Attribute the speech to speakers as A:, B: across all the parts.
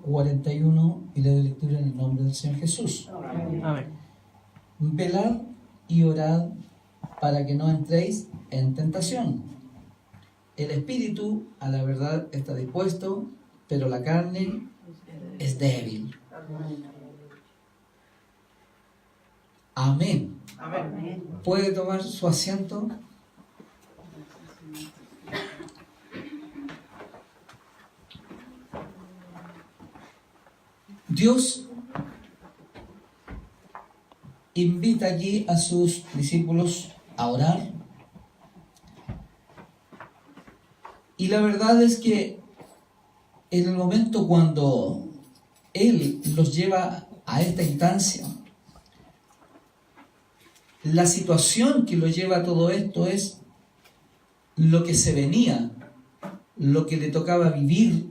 A: 41 y le doy lectura en el nombre del Señor Jesús.
B: Amén.
A: Velad y orad para que no entréis en tentación. El espíritu a la verdad está dispuesto, pero la carne es débil. Amén.
B: Amén.
A: ¿Puede tomar su asiento? Dios invita aquí a sus discípulos a orar. Y la verdad es que en el momento cuando Él los lleva a esta instancia, la situación que lo lleva a todo esto es lo que se venía, lo que le tocaba vivir,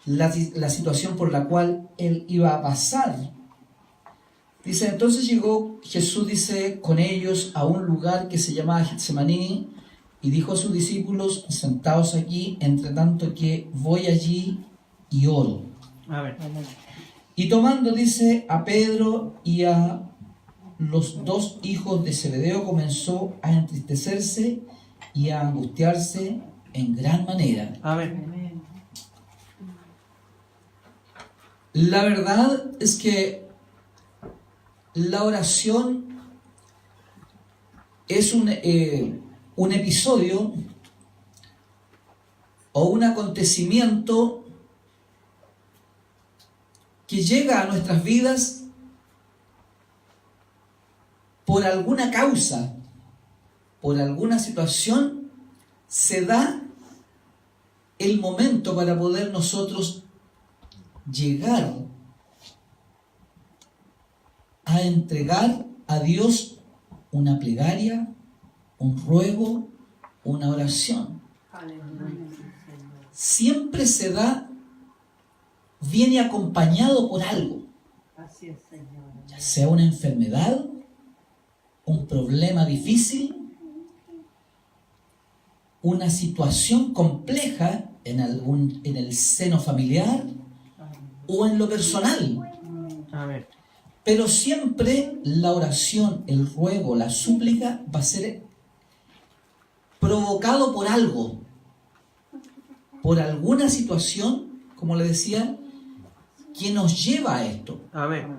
A: la situación por la cual Él iba a pasar. Dice, entonces llegó Jesús, dice, con ellos a un lugar que se llamaba Getsemaní, y dijo a sus discípulos, sentaos aquí, entre tanto que voy allí y oro.
B: Amén.
A: Y tomando, dice, a Pedro y a los dos hijos de Zebedeo, comenzó a entristecerse y a angustiarse en gran manera.
B: Amén.
A: La verdad es que la oración es un episodio o un acontecimiento que llega a nuestras vidas por alguna causa, por alguna situación, se da el momento para poder nosotros llegar a entregar a Dios una plegaria, un ruego, una oración. Siempre se da, viene acompañado por algo, ya sea una enfermedad, un problema difícil, una situación compleja en el seno familiar o en lo personal.
B: Amén.
A: Pero siempre la oración, el ruego, la súplica va a ser provocado por algo, por alguna situación, como le decía, que nos lleva a esto.
B: Amén.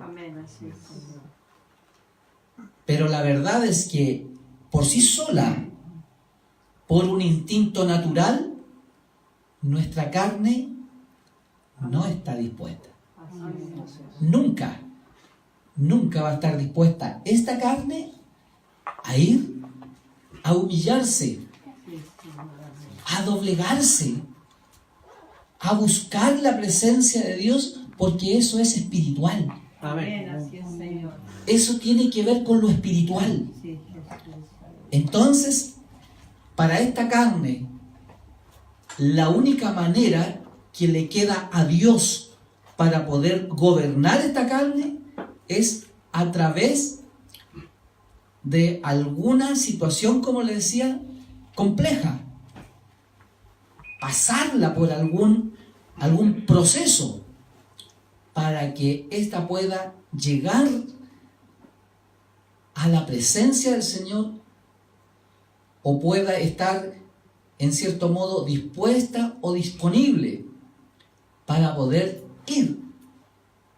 A: Pero la verdad es que por sí sola, por un instinto natural, nuestra carne no está dispuesta. Nunca va a estar dispuesta esta carne a ir a humillarse, a doblegarse, a buscar la presencia de Dios, porque eso es espiritual.
B: Amén.
A: Eso tiene que ver con lo espiritual. Entonces, para esta carne, la única manera que le queda a Dios para poder gobernar esta carne es a través de alguna situación, como le decía, compleja. Pasarla por algún proceso para que ésta pueda llegar a la presencia del Señor o pueda estar en cierto modo dispuesta o disponible para poder ir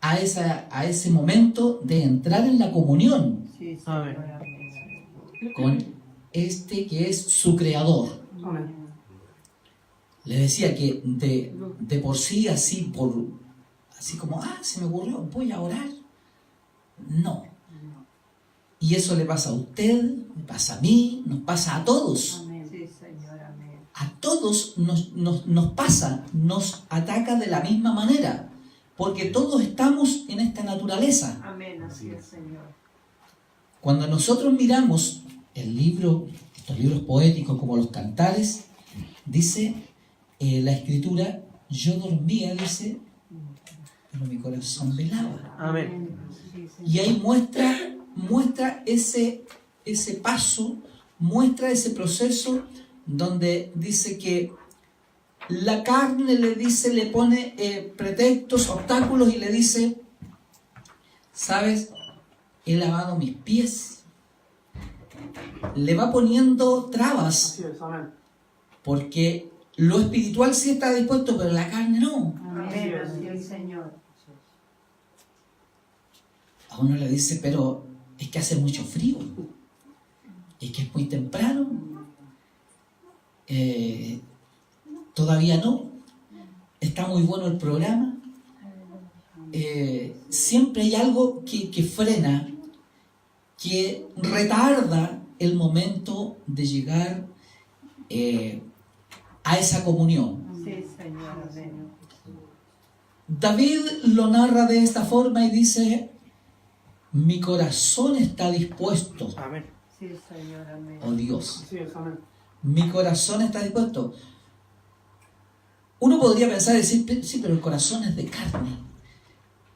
A: a ese momento de entrar en la comunión
B: Amén.
A: con este que es su creador.
B: Amén.
A: Le decía que de por sí, así como, se me ocurrió, voy a orar. No. Y eso le pasa a usted, me pasa a mí, nos pasa a todos. A todos nos pasa, nos ataca de la misma manera, porque todos estamos en esta naturaleza.
C: Amén, así es, Señor.
A: Cuando nosotros miramos estos libros poéticos como los Cantares, dice la Escritura, yo dormía, dice, pero mi corazón velaba.
B: Amén.
A: Y ahí muestra ese paso, muestra ese proceso donde dice que La carne le dice, le pone pretextos, obstáculos y le dice, ¿sabes? He lavado mis pies. Le va poniendo trabas.
C: Así es, amén.
A: Porque lo espiritual sí está dispuesto, pero la carne no.
B: Amén. Así es, Señor.
A: A uno le dice, pero es que hace mucho frío. Es que es muy temprano. Todavía no. Está muy bueno el programa. Siempre hay algo que frena, que retarda el momento de llegar a esa comunión.
B: Sí, Señor. Amén.
A: David lo narra de esta forma y dice, mi corazón está dispuesto,
B: Amén. Sí, Señor. Amén.
A: oh Dios,
C: Así es, amén.
A: mi corazón está dispuesto. Uno podría pensar y decir, sí, pero el corazón es de carne.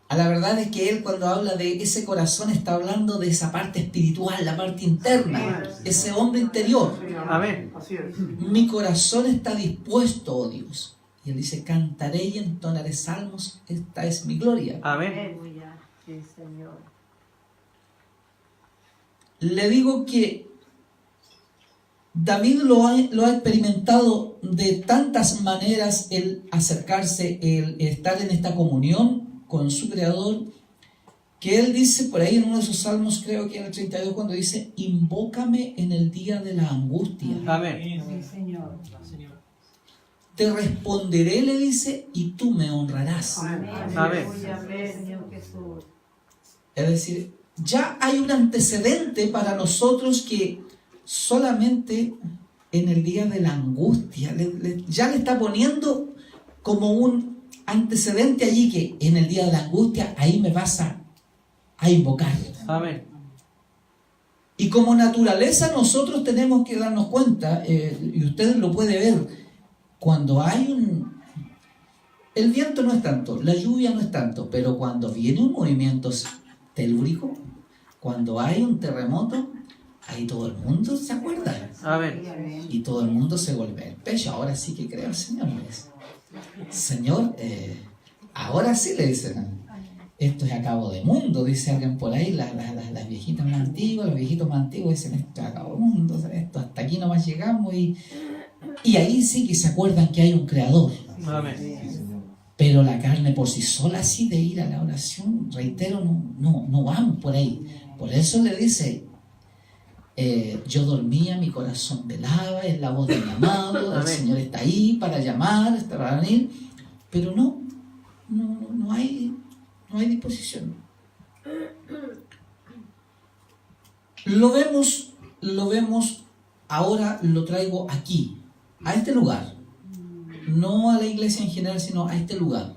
A: A la verdad es que él cuando habla de ese corazón está hablando de esa parte espiritual, la parte interna, ese hombre interior.
C: Sí,
B: Amén.
C: Así es.
A: Mi corazón está dispuesto, oh Dios. Y él dice, cantaré y entonaré salmos, esta es mi gloria.
B: Amén.
D: Aleluya.
B: Sí, Señor.
A: Le digo que David lo ha experimentado de tantas maneras, el acercarse, el estar en esta comunión con su Creador, que él dice por ahí en uno de sus salmos, creo que en el 32, cuando dice, invócame en el día de la angustia.
B: Amén.
D: Sí, Señor.
A: Te responderé, le dice, y tú me honrarás.
C: Amén.
B: Amén.
D: Aleluya. Amén, Señor Jesús.
A: Es decir, ya hay un antecedente para nosotros que solamente en el día de la angustia, ya le está poniendo como un antecedente allí, que en el día de la angustia ahí me vas a invocar.
B: Amén.
A: Y como naturaleza nosotros tenemos que darnos cuenta, y ustedes lo pueden ver, cuando hay el viento no es tanto, la lluvia no es tanto, pero cuando viene un movimiento telúrico, cuando hay un terremoto, ahí todo el mundo se acuerda.
B: Amén.
A: Y todo el mundo se vuelve el pecho. Ahora sí que creo, Señor. Señor, ahora sí le dicen, esto es acabo de mundo, dice alguien por ahí, las viejitas más antiguas, los viejitos más antiguos dicen, esto es acabo de mundo, esto hasta aquí nomás llegamos, y ahí sí que se acuerdan que hay un creador.
B: Amén.
A: Pero la carne por sí sola, así de ir a la oración, reitero, no vamos por ahí. Por eso le dice, yo dormía, mi corazón velaba, es la voz de mi amado, el
B: Amén.
A: Señor está ahí para llamar, está para venir, pero no hay disposición. Lo vemos, ahora lo traigo aquí, a este lugar, no a la iglesia en general, sino a este lugar.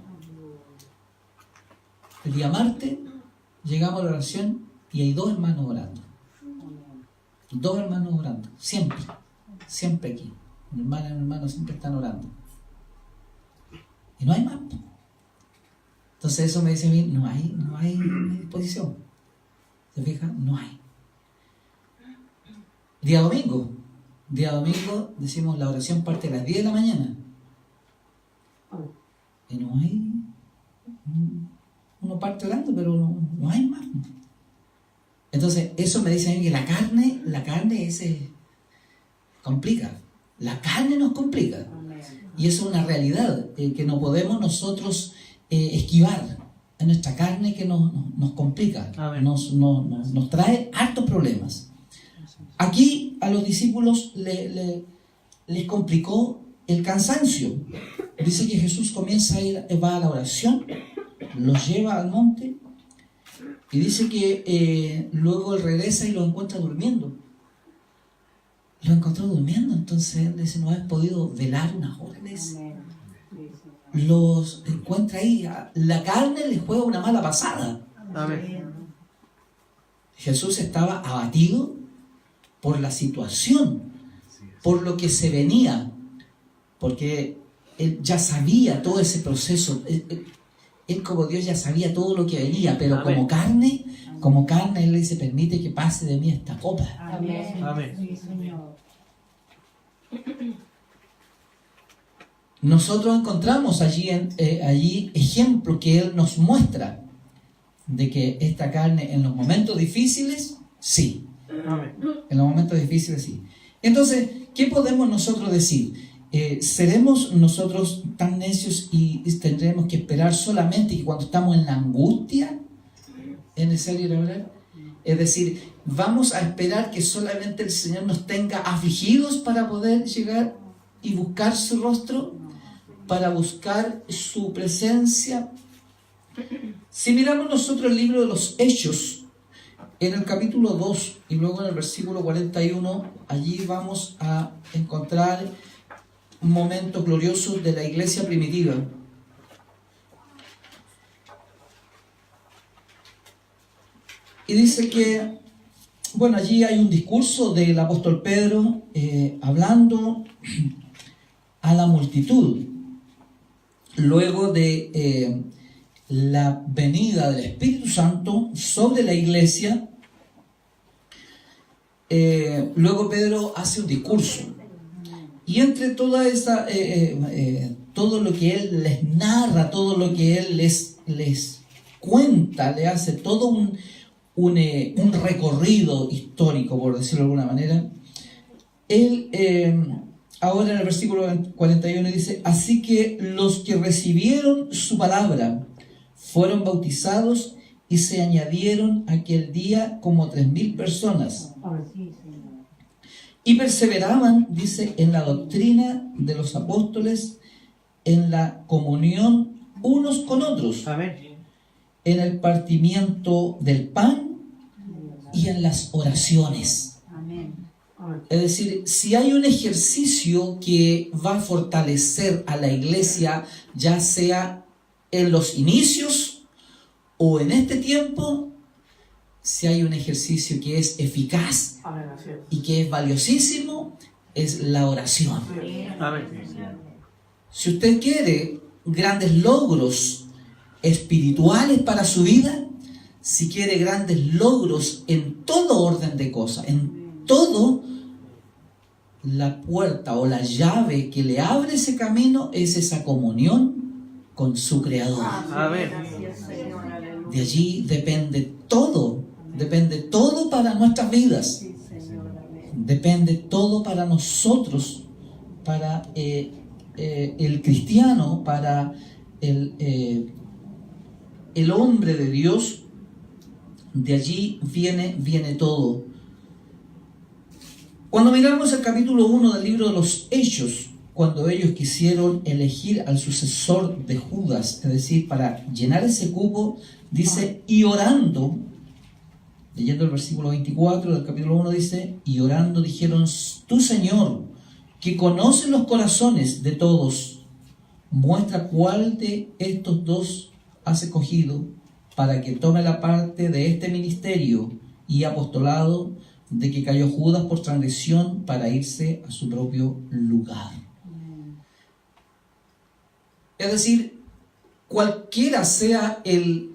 A: El día martes llegamos a la oración y hay dos hermanos orando. Dos hermanos orando, siempre aquí. Mi hermana y mi hermano siempre están orando. Y no hay más. Entonces eso me dice a mí, no hay disposición. ¿Se fijan? No hay. Día domingo decimos la oración parte a las 10 de la mañana. Y no hay. Uno parte orando, pero no hay más. Entonces, eso me dice a mí que la carne complica. La carne nos complica.
D: Amén.
A: Y eso es una realidad que no podemos nosotros esquivar. Es nuestra carne que nos complica,
B: Amén.
A: nos trae hartos problemas. Aquí a los discípulos les complicó el cansancio. Dice que Jesús va a la oración, los lleva al monte y dice que luego él regresa y los encuentra durmiendo. Lo encontró durmiendo, entonces él dice, no has podido velar unas horas.
D: Amén. Sí, Señor.
A: Los encuentra ahí. La carne le juega una mala pasada.
B: Amén.
A: Jesús estaba abatido por la situación, por lo que se venía, porque él ya sabía todo ese proceso. Él como Dios ya sabía todo lo que venía, pero
B: Amén.
A: como carne, él dice, permite que pase de mí esta copa.
D: Amén.
B: Amén.
D: Sí, Señor.
A: nosotros encontramos allí ejemplos que Él nos muestra de que esta carne en los momentos difíciles, sí.
C: Amén.
A: En los momentos difíciles, sí. Entonces, ¿qué podemos nosotros decir? ¿Seremos nosotros tan necios y tendremos que esperar solamente que cuando estamos en la angustia es necesario ir a orar? Es decir, ¿vamos a esperar que solamente el Señor nos tenga afligidos para poder llegar y buscar su rostro? Para buscar su presencia. Si miramos nosotros el libro de los Hechos, en el capítulo 2 y luego en el versículo 41, allí vamos a encontrar momentos gloriosos de la iglesia primitiva. Y dice que, bueno, allí hay un discurso del apóstol Pedro hablando a la multitud. Luego de la venida del Espíritu Santo sobre la iglesia, luego Pedro hace un discurso. Y entre toda esa, todo lo que él les narra, todo lo que él les cuenta, le hace todo un recorrido histórico, por decirlo de alguna manera. Él, ahora en el versículo 41 dice: así que los que recibieron su palabra fueron bautizados y se añadieron aquel día como 3,000 personas.
D: Sí, Señor.
A: Y perseveraban, dice, en la doctrina de los apóstoles, en la comunión unos con otros,
C: Amén.
A: en el partimiento del pan y en las oraciones.
D: Amén.
C: Amén.
A: Es decir, si hay un ejercicio que va a fortalecer a la iglesia, ya sea en los inicios o en este tiempo, si hay un ejercicio que es eficaz
C: Amén. Así es.
A: y que es valiosísimo, es la oración.
C: Amén.
A: Si usted quiere grandes logros espirituales para su vida, si quiere grandes logros en todo orden de cosas, en todo, la puerta o la llave que le abre ese camino es esa comunión con su Creador.
C: Amén.
D: Gracias, Señor. Aleluya.
A: De allí depende todo para nuestras vidas.
D: Sí, Señor. Amén.
A: Depende todo para nosotros, para el cristiano, para el hombre de Dios. De allí viene todo. Cuando miramos el capítulo 1 del libro de los Hechos, cuando ellos quisieron elegir al sucesor de Judas, es decir, para llenar ese cupo, dice, y orando, leyendo el versículo 24 del capítulo 1, dice, y orando dijeron: tú, Señor, que conoces los corazones de todos, muestra cuál de estos dos has escogido para que tome la parte de este ministerio y apostolado de que cayó Judas por transgresión para irse a su propio lugar. Es decir, cualquiera sea el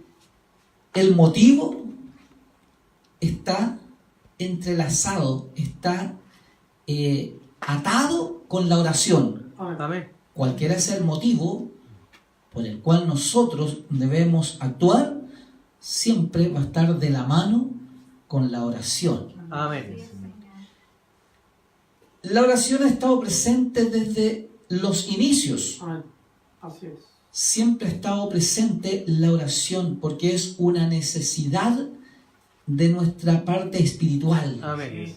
A: motivo, está entrelazado, está atado con la oración.
C: Amén.
A: Cualquiera sea el motivo por el cual nosotros debemos actuar, siempre va a estar de la mano con la oración.
C: Amén.
A: La oración ha estado presente desde los inicios.
C: Amén. Así es.
A: Siempre ha estado presente la oración porque es una necesidad de nuestra parte espiritual.
C: Amén.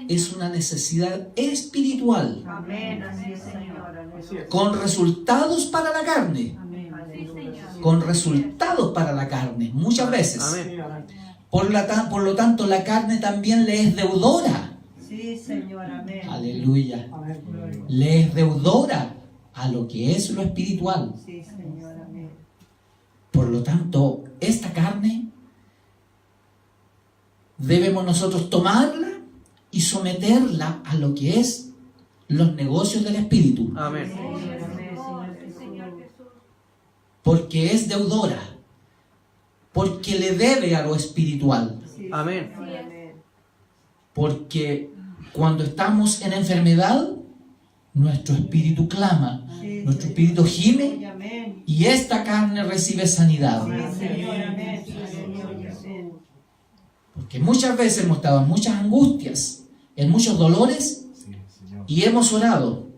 A: Es una necesidad espiritual
D: Amén. Así es, Señor.
C: Así es.
A: con resultados para la carne.
D: Amén. Aleluya.
A: Con resultados para la carne, muchas veces.
C: Amén. Sí, amén.
A: Por lo tanto, la carne también le es deudora.
D: Sí, Señor. Amén.
A: Aleluya.
C: Amén.
A: Le es deudora a lo que es lo espiritual.
D: Sí, Señor. Amén.
A: Por lo tanto, esta carne debemos nosotros tomarla y someterla a lo que es los negocios del espíritu.
C: Amén.
D: Señor. Amén, Señor Jesús.
A: Porque es deudora. Porque le debe a lo espiritual.
D: Sí,
C: Amén.
D: Señor. Amén.
A: Porque cuando estamos en enfermedad, nuestro espíritu clama,
D: Sí,
A: nuestro
D: Señor.
A: espíritu gime
D: Amén.
A: y esta carne recibe sanidad.
D: Sí, Señor. Amén. Aleluya. Amén.
A: Porque muchas veces hemos estado en muchas angustias, en muchos dolores
E: Sí, Señor.
A: y hemos orado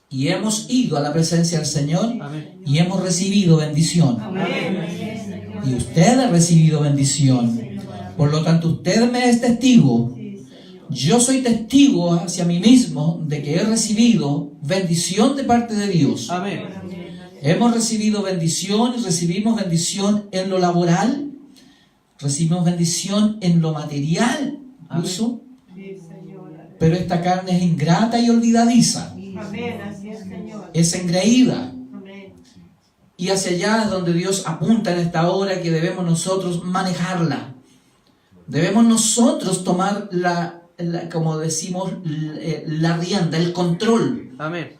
A: y hemos ido a la presencia del Señor
C: Amén.
A: y hemos recibido bendición.
D: Amén. Amén, Señor.
A: Y usted ha recibido bendición. Por lo tanto, usted me es testigo.
D: Sí, Señor.
A: Yo soy testigo hacia mí mismo de que he recibido bendición de parte de Dios.
C: Amén.
A: Hemos recibido bendición y recibimos bendición en lo laboral, recibimos bendición en lo material, incluso,
D: Sí, Señor.
A: pero esta carne es ingrata y olvidadiza,
D: Amén. Así es, Señor.
A: es engreída.
D: Amén.
A: Y hacia allá es donde Dios apunta en esta hora que debemos nosotros manejarla. Debemos nosotros tomar como decimos, la rienda, el control.
C: Amén.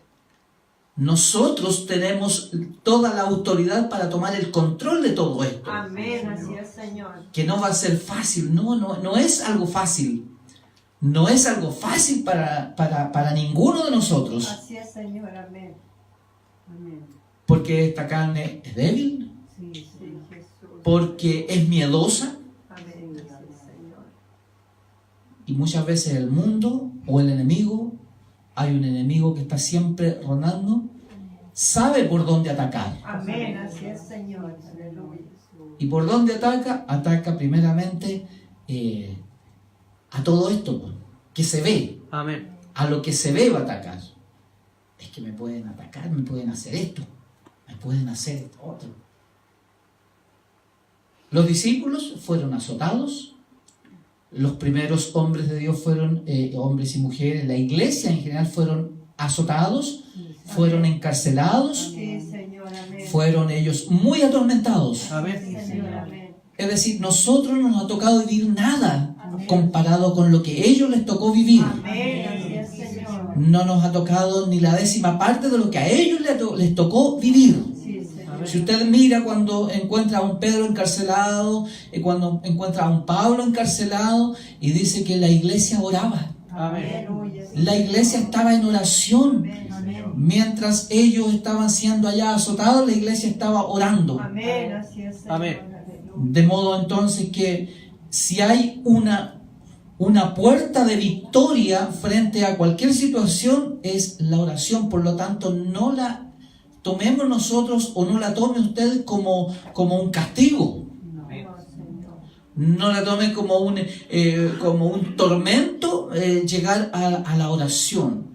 A: Nosotros tenemos toda la autoridad para tomar el control de todo esto.
D: Amén. Así es, Señor.
A: Que no va a ser fácil, no es algo fácil. No es algo fácil para ninguno de nosotros.
D: Así es, Señor. Amén. Amén.
A: Porque esta carne es débil,
D: Sí, sí, Jesús.
A: porque es miedosa.
D: Amén. Así es, Señor.
A: Y muchas veces el mundo o el enemigo, hay un enemigo que está siempre rondando, sabe por dónde atacar.
D: Amén. Así es, Señor. Aleluya.
A: ¿Y por dónde ataca? Ataca primeramente a todo esto pues, que se ve.
C: Amén.
A: A lo que se ve va a atacar. Es que me pueden atacar, me pueden hacer esto, me pueden hacer esto otro. Los discípulos fueron azotados. Los primeros hombres de Dios fueron hombres y mujeres. La iglesia en general fueron azotados, fueron encarcelados,
D: Sí, Señor. Amén.
A: fueron ellos muy atormentados.
C: Amén.
D: Sí, Señor. Amén.
A: Es decir, nosotros no nos ha tocado vivir nada comparado con lo que ellos les tocó vivir.
D: Amén. Así es, Señor.
A: No nos ha tocado ni la 10ª parte de lo que a ellos les tocó vivir.
D: Sí, Señor.
A: Si usted mira cuando encuentra a un Pedro encarcelado, cuando encuentra a un Pablo encarcelado, y dice que la iglesia oraba.
C: Amén.
D: Aleluya.
A: La iglesia estaba en oración.
D: Amén.
A: Mientras ellos estaban siendo allá azotados, la iglesia estaba orando.
D: Amén. Así es, Señor.
C: Amén.
D: Aleluya.
A: De modo entonces que si hay una puerta de victoria frente a cualquier situación, es la oración. Por lo tanto, no la tomemos nosotros o no la tome usted como un castigo.
D: No, Señor.
A: No la tome como un tormento llegar a la oración.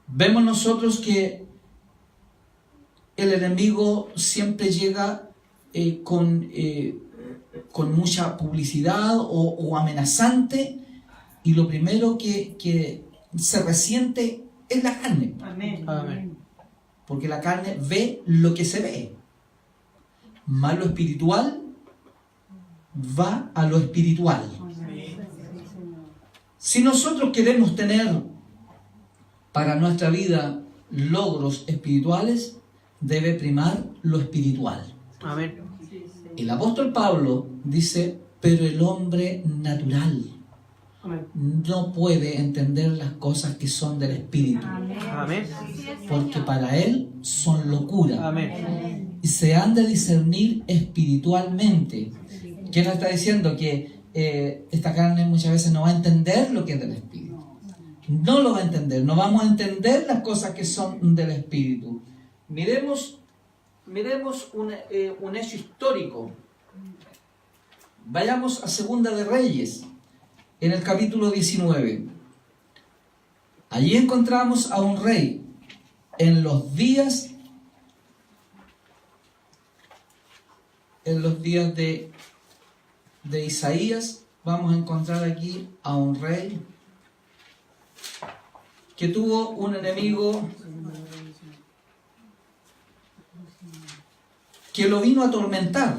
A: Vemos nosotros que el enemigo siempre llega con mucha publicidad o amenazante, y lo primero que se resiente es la carne,
D: Amén.
C: Amén.
A: porque la carne ve lo que se ve. Más lo espiritual va a lo espiritual. Si nosotros queremos tener para nuestra vida logros espirituales, debe primar lo espiritual.
C: Amén.
D: Sí, Señor.
A: El apóstol Pablo dice, pero el hombre natural
C: Amén.
A: no puede entender las cosas que son del espíritu,
C: Amén.
A: porque para él son locura
C: Amén.
A: y se han de discernir espiritualmente. ¿Qué nos está diciendo? Que esta carne muchas veces no va a entender lo que es del espíritu. No lo va a entender, no vamos a entender las cosas que son del espíritu. Miremos un hecho histórico. Vayamos a Segunda de Reyes, en el capítulo 19. Allí encontramos a un rey en los días de Isaías. Vamos a encontrar aquí a un rey que tuvo un enemigo que lo vino a atormentar.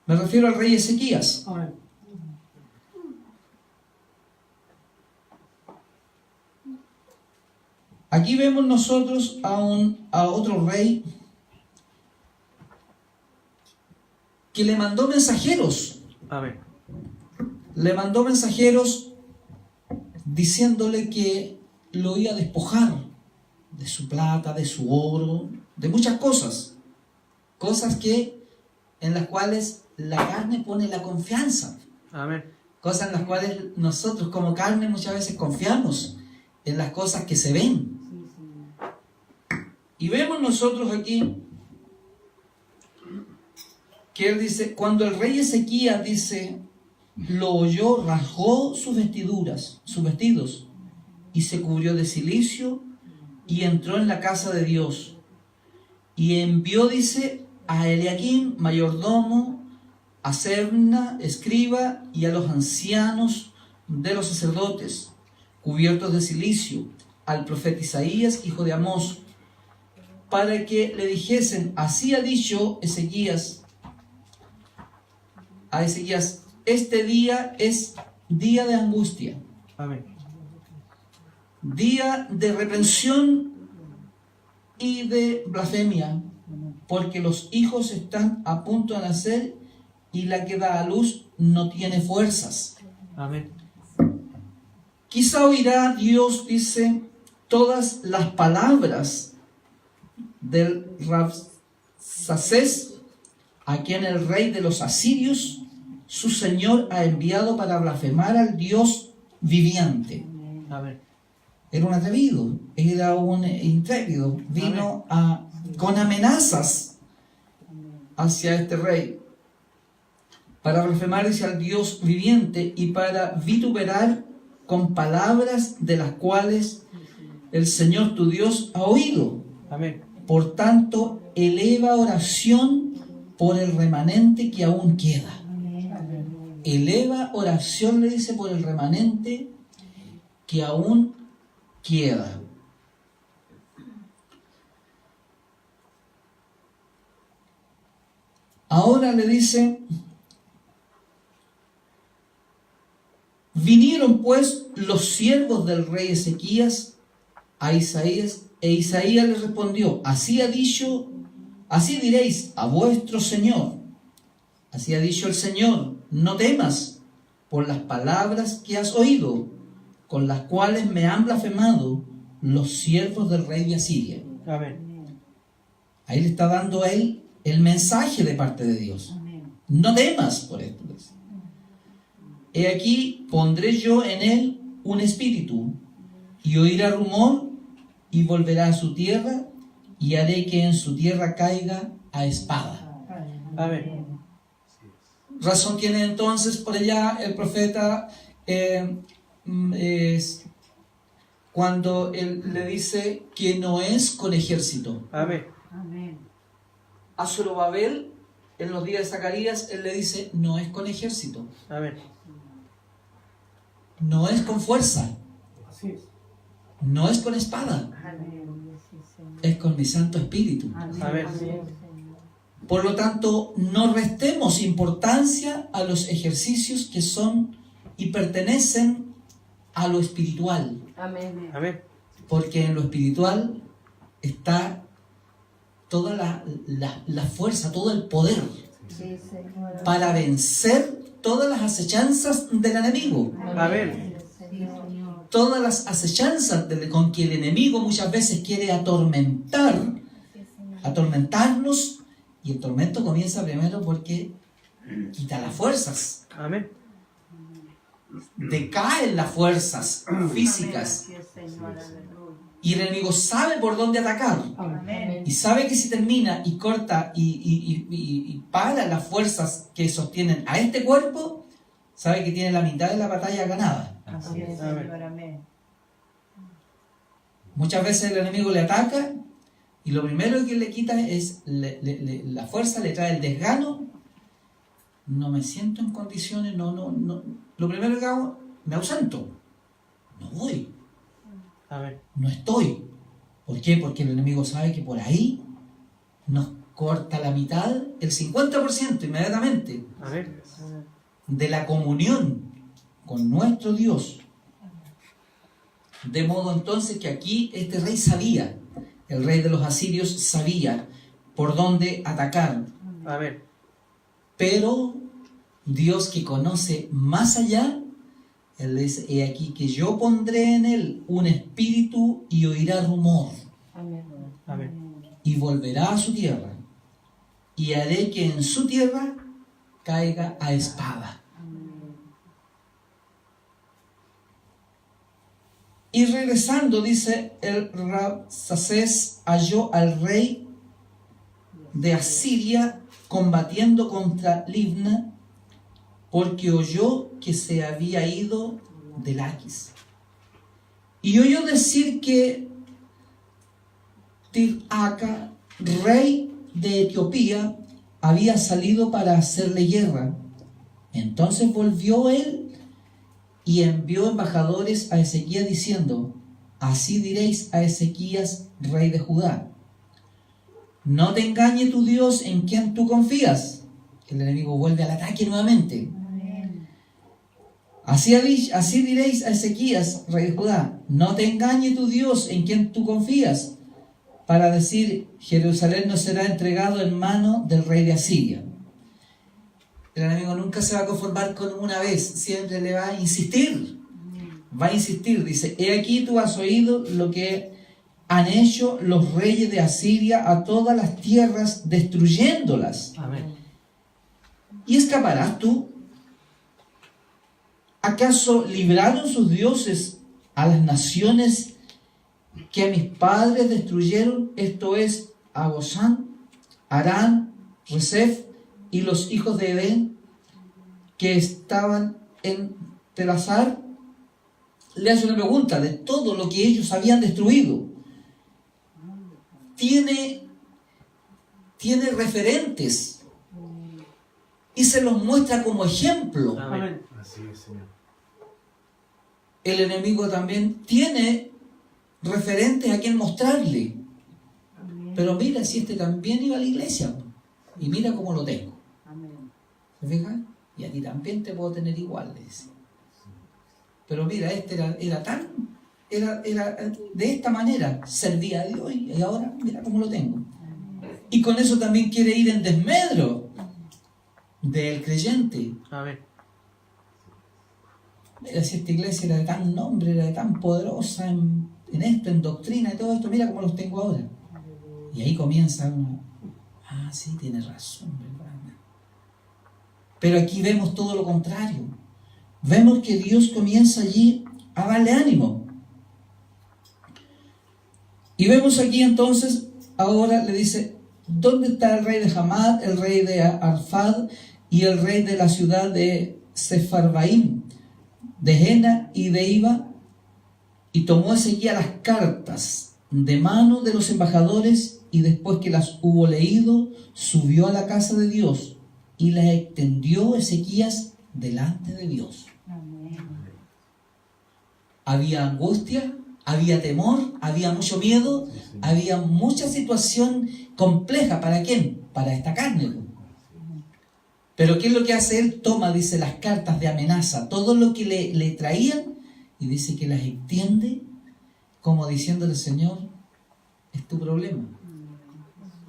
A: Me refiero al rey Ezequías.
C: Amén.
A: Aquí vemos nosotros a otro rey que le mandó mensajeros.
C: Amén.
A: Le mandó mensajeros diciéndole que lo iba a despojar de su plata, de su oro, de muchas cosas. Cosas en las cuales la carne pone la confianza.
C: Amén.
A: Cosas en las cuales nosotros como carne muchas veces confiamos en las cosas que se ven. Y vemos nosotros aquí que él dice, cuando el rey Ezequías dice, lo oyó, rasgó sus vestidos, y se cubrió de cilicio, y entró en la casa de Dios. Y envió, dice, a Eliaquim, mayordomo, a Sebna, escriba, y a los ancianos de los sacerdotes, cubiertos de cilicio, al profeta Isaías, hijo de Amós, para que le dijesen, así ha dicho Ezequías, a Ezequías, este día es día de angustia,
C: Amén.
A: día de reprensión y de blasfemia, porque los hijos están a punto de nacer y la que da a luz no tiene fuerzas.
C: Amén.
A: Quizá oirá Dios, dice, todas las palabras del Rabsacés, a quien el rey de los asirios, su señor, ha enviado para blasfemar al Dios viviente.
C: Amén.
A: Era un atrevido, era un intrépido, vino con amenazas hacia este rey, para blasfemar hacia el Dios viviente y para vituperar con palabras de las cuales el Señor tu Dios ha oído.
C: Amén.
A: Por tanto, eleva oración por el remanente que aún queda. Eleva oración, le dice, por el remanente que aún queda. Ahora le dice, vinieron pues los siervos del rey Ezequías a Isaías, e Isaías les respondió, así ha dicho, así diréis a vuestro Señor, así ha dicho el Señor, no temas por las palabras que has oído, con las cuales me han blasfemado los siervos del rey de Asiria.
C: Amén.
A: Ahí le está dando a él el mensaje de parte de Dios. No temas por esto. He aquí, pondré yo en él un espíritu, y oirá rumor, y volverá a su tierra, y haré que en su tierra caiga a espada.
C: Amén.
A: Razón tiene entonces por allá el profeta cuando él le dice que no es con ejército.
C: Amén.
A: A Zorobabel, en los días de Zacarías, él le dice, no es con ejército,
C: Amén.
A: no es con fuerza,
C: Así es.
A: no es con espada, es con mi Santo Espíritu.
C: Amén.
A: Por lo tanto, no restemos importancia a los ejercicios que son y pertenecen a lo espiritual,
B: Amén.
C: Amén.
A: porque en lo espiritual está toda la fuerza, todo el poder
B: Sí, Señor.
A: para vencer todas las acechanzas del enemigo.
C: Amén.
B: Sí, Señor.
A: Todas las acechanzas con que el enemigo muchas veces quiere atormentarnos, y el tormento comienza primero porque quita las fuerzas,
C: Amén.
A: decaen las fuerzas físicas,
B: Amén. Así es, Señor. Aleluya.
A: y el enemigo sabe por dónde atacar,
B: Amén.
A: y sabe que si termina y corta y para las fuerzas que sostienen a este cuerpo, sabe que tiene la mitad de la batalla ganada.
B: Así es, Señor. Amén.
A: Muchas veces el enemigo le ataca y lo primero que le quita es la fuerza, le trae el desgano. No me siento en condiciones, no. Lo primero que hago, me ausento. No voy,
C: Amén.
A: no estoy. ¿Por qué? Porque el enemigo sabe que por ahí nos corta la mitad, el 50% inmediatamente
C: Amén.
A: de la comunión con nuestro Dios. De modo entonces que aquí este rey sabía, el rey de los asirios sabía por dónde atacar.
C: Amén.
A: Pero Dios, que conoce más allá, Él dice: he aquí que yo pondré en él un espíritu y oirá rumor,
B: Amén.
C: Amén.
A: y volverá a su tierra, y haré que en su tierra caiga a espada. Y regresando, dice, el Rabsacés halló al rey de Asiria combatiendo contra Libna, porque oyó que se había ido de Laquis. Y oyó decir que Tirhaka, rey de Etiopía, había salido para hacerle guerra. Entonces volvió él y envió embajadores a Ezequías diciendo: así diréis a Ezequías, rey de Judá: no te engañe tu Dios en quien tú confías. El enemigo vuelve al ataque nuevamente. Así diréis a Ezequías, rey de Judá: no te engañe tu Dios en quien tú confías, para decir: Jerusalén no será entregado en mano del rey de Asiria. El enemigo nunca se va a conformar con una vez, siempre le va a insistir. Va a insistir, dice: he aquí tú has oído lo que han hecho los reyes de Asiria a todas las tierras, destruyéndolas.
C: Amén.
A: ¿Y escaparás tú? ¿Acaso libraron sus dioses a las naciones que a mis padres destruyeron? Esto es, a Gozán, Arán, Resef y los hijos de Edén, que estaban en Telasar. Le hace una pregunta de todo lo que ellos habían destruido. Tiene referentes y se los muestra como ejemplo.
C: Amén.
E: Así es, Señor.
A: El enemigo también tiene referentes a quien mostrarle. Pero mira, si este también iba a la iglesia, y mira cómo lo tengo.
B: Amén.
A: ¿Se fijan? Y a ti también te puedo tener igual, le dice. Pero mira, este era de esta manera, servía a Dios, y ahora mira cómo lo tengo. Y con eso también quiere ir en desmedro del creyente.
C: Amén.
A: Mira, si esta iglesia era de tan nombre, era de tan poderosa en esto, en doctrina y todo esto, mira cómo los tengo ahora. Y ahí comienza uno: ah, sí, tiene razón, ¿verdad? Pero aquí vemos todo lo contrario. Vemos que Dios comienza allí a darle ánimo. Y vemos aquí entonces, ahora le dice: ¿dónde está el rey de Hamad, el rey de Arfad y el rey de la ciudad de Sefarbaim, de Jena y de Iba? Y tomó Ezequías las cartas de mano de los embajadores, y después que las hubo leído, subió a la casa de Dios y las extendió Ezequías delante de Dios.
B: Amén.
A: Había angustia, había temor, había mucho miedo, había mucha situación compleja. ¿Para quién? Para esta carne. Pero ¿qué es lo que hace él? Toma, dice, las cartas de amenaza, todo lo que le traían, y dice que las extiende como diciéndole: Señor, es tu problema.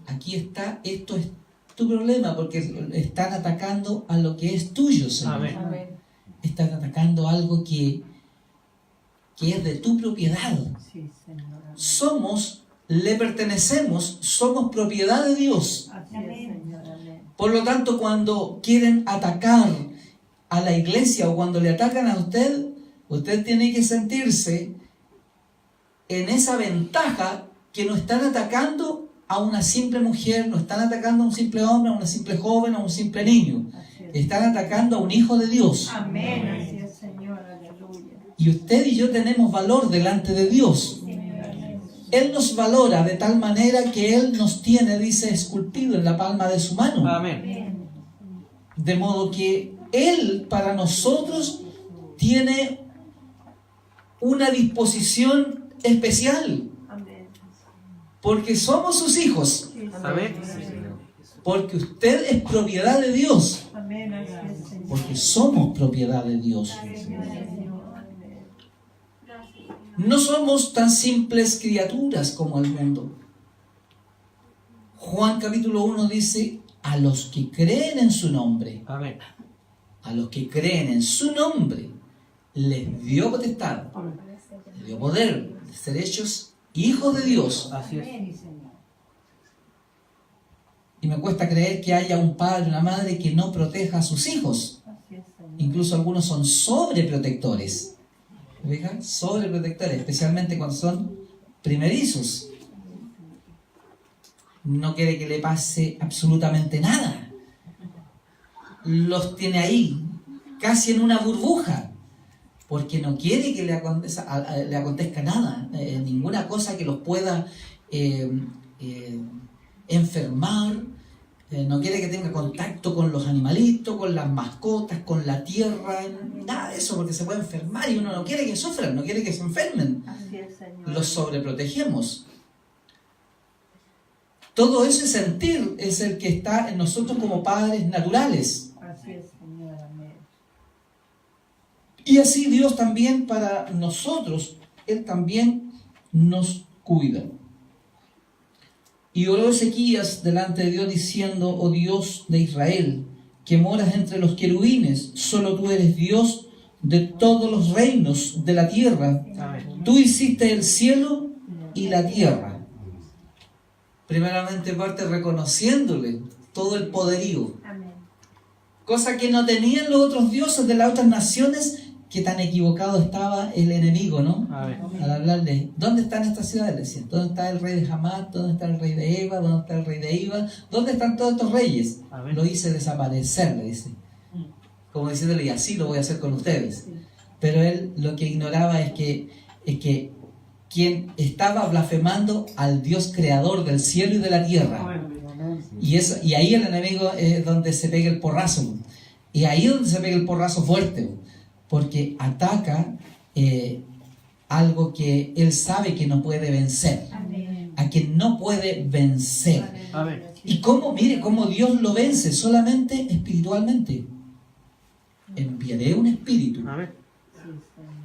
A: Aquí está, esto es tu problema, porque están atacando a lo que es tuyo, Señor.
C: Amén.
B: Amén.
A: Están atacando algo que es de tu propiedad.
B: Sí, Señor.
A: Le pertenecemos, somos propiedad de Dios.
B: Así es, Señor. Amén.
A: Por lo tanto, cuando quieren atacar a la iglesia o cuando le atacan a usted, usted tiene que sentirse en esa ventaja que no están atacando a una simple mujer, no están atacando a un simple hombre, a una simple joven, a un simple niño.
B: Así es.
A: Están atacando a un hijo de Dios.
B: Amén. Así es, Señor. Aleluya.
A: Y usted y yo tenemos valor delante de Dios. Él nos valora de tal manera que Él nos tiene, dice, esculpido en la palma de su mano.
C: Amén.
A: De modo que Él para nosotros tiene una disposición especial.
B: Amén.
A: Porque somos sus hijos.
B: Sí,
C: Amén.
B: Señor.
A: Porque usted es propiedad de Dios.
B: Amén. Así es, Señor.
A: Porque somos propiedad de Dios.
B: Señor. Amén.
A: No somos tan simples criaturas como el mundo. Juan capítulo 1 dice: a los que creen en su nombre,
C: Amén.
A: a los que creen en su nombre, les dio potestad,
C: Amén.
A: les dio poder de ser hechos hijos de Dios.
C: Así es.
B: Amén, Señor.
A: Y me cuesta creer que haya un padre o una madre que no proteja a sus hijos.
B: Así es, Señor.
A: Incluso algunos son sobreprotectores. ¿Ven? Sobreprotectores, especialmente cuando son primerizos. No quiere que le pase absolutamente nada. Los tiene ahí, casi en una burbuja, porque no quiere que le acontezca nada, ninguna cosa que los pueda enfermar. No quiere que tenga contacto con los animalitos, con las mascotas, con la tierra, nada de eso, porque se puede enfermar y uno no quiere que sufran, no quiere que se enfermen.
B: Así es, Señor.
A: Los sobreprotegemos. Todo ese sentir es el que está en nosotros como padres naturales.
B: Así es, Señor. Amén.
A: Y así Dios también para nosotros, Él también nos cuida. Y oró Ezequías delante de Dios diciendo: oh Dios de Israel, que moras entre los querubines, solo tú eres Dios de todos los reinos de la tierra.
C: Amén.
A: Tú hiciste el cielo y la tierra. Primeramente parte reconociéndole todo el poderío,
B: Amén.
A: cosa que no tenían los otros dioses de las otras naciones, que tan equivocado estaba el enemigo, ¿no?
C: Amén.
A: Al hablarle, ¿dónde están estas ciudades? Decían, ¿dónde está el rey de Hamat? ¿Dónde está el rey de Eva? ¿Dónde está el rey de Iva? ¿Dónde están todos estos reyes?
C: Amén.
A: Lo hice desaparecer, le dice. Como diciéndole, y así lo voy a hacer con ustedes. Pero él lo que ignoraba es que quien estaba blasfemando al Dios creador del cielo y de la tierra.
C: Amén.
A: Y ahí el enemigo es donde se pega el porrazo. Y ahí es donde se pega el porrazo fuerte. Porque ataca algo que él sabe que no puede vencer.
B: Amén.
A: A quien no puede vencer.
C: Amén.
A: ¿Y cómo? Mire cómo Dios lo vence, solamente espiritualmente. Enviaré un espíritu.
C: Amén.
B: Sí, Señor.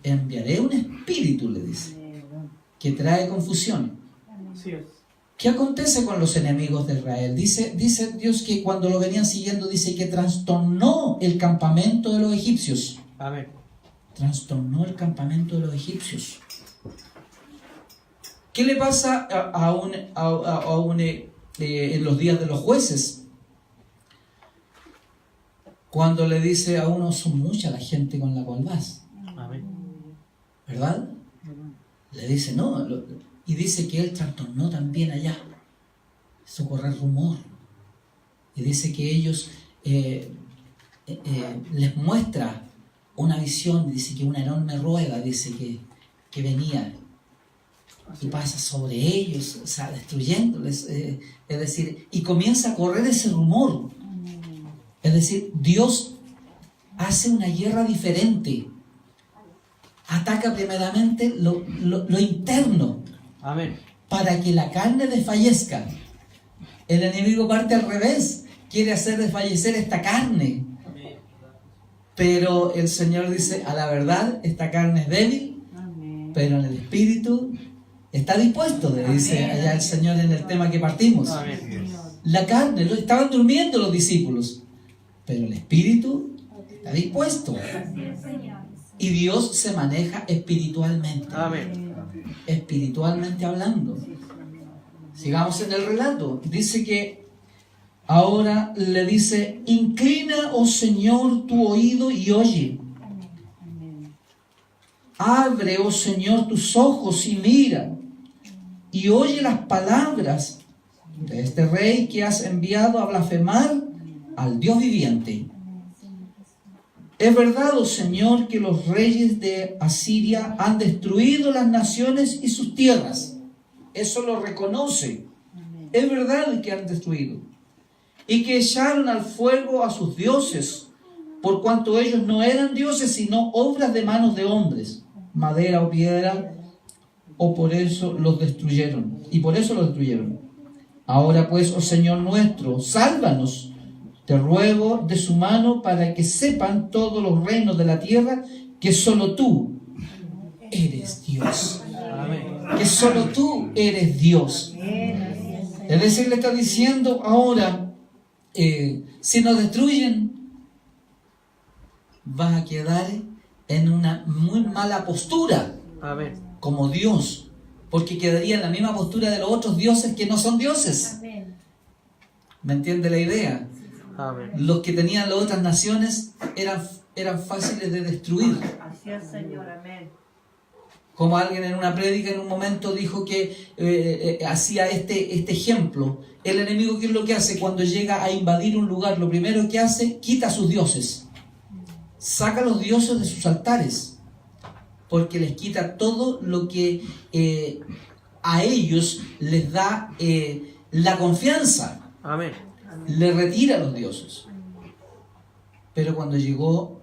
A: Enviaré un espíritu, le dice,
B: Amén.
A: que trae confusión.
C: Así es.
A: ¿Qué acontece con los enemigos de Israel? Dice Dios que cuando lo venían siguiendo, dice que trastornó el campamento de los egipcios.
C: Amén.
A: Trastornó el campamento de los egipcios. ¿Qué le pasa en los días de los jueces? Cuando le dice a uno, son mucha la gente con la cual vas,
C: Amén.
A: ¿verdad? Le dice, no, y dice que él trastornó también allá. Hizo correr rumor. Y dice que ellos les muestra una visión, dice que una enorme rueda, dice que venía y pasa sobre ellos, o sea, destruyéndoles. Es decir, y comienza a correr ese rumor. Es decir, Dios hace una guerra diferente. Ataca primeramente lo interno,
C: Amén.
A: para que la carne desfallezca. El enemigo parte al revés, quiere hacer desfallecer esta carne. Pero el Señor dice, a la verdad, esta carne es débil,
B: Amén.
A: pero en el espíritu está dispuesto, le dice allá el Señor en el tema que partimos.
C: Amén.
A: La carne, estaban durmiendo los discípulos, pero el espíritu está dispuesto. Y Dios se maneja espiritualmente.
C: Amén.
A: Espiritualmente hablando. Sigamos en el relato. Dice que ahora le dice, inclina, oh Señor, tu oído y oye. Abre, oh Señor, tus ojos y mira. Y oye las palabras de este rey que has enviado a blasfemar al Dios viviente. Es verdad, oh Señor, que los reyes de Asiria han destruido las naciones y sus tierras. Eso lo reconoce. Es verdad que han destruido. Y que echaron al fuego a sus dioses, por cuanto ellos no eran dioses, sino obras de manos de hombres, madera o piedra, o por eso los destruyeron. Y por eso los destruyeron. Ahora pues, oh Señor nuestro, sálvanos. Te ruego de su mano para que sepan todos los reinos de la tierra que solo tú eres Dios.
C: Amén.
A: Que solo tú eres Dios. Es decir, le está diciendo ahora, si nos destruyen, vas a quedar en una muy mala postura
C: Amén.
A: como Dios, porque quedaría en la misma postura de los otros dioses que no son dioses.
D: Amén.
A: ¿Me entiende la idea?
C: Amén.
A: Los que tenían las otras naciones eran fáciles de destruir.
D: Así es, Señor. Amén.
A: Como alguien en una prédica en un momento dijo que hacía este ejemplo. El enemigo, ¿qué es lo que hace cuando llega a invadir un lugar? Lo primero que hace, quita a sus dioses. Saca a los dioses de sus altares. Porque les quita todo lo que a ellos les da la confianza.
C: Amén.
A: Le retira a los dioses. Pero cuando llegó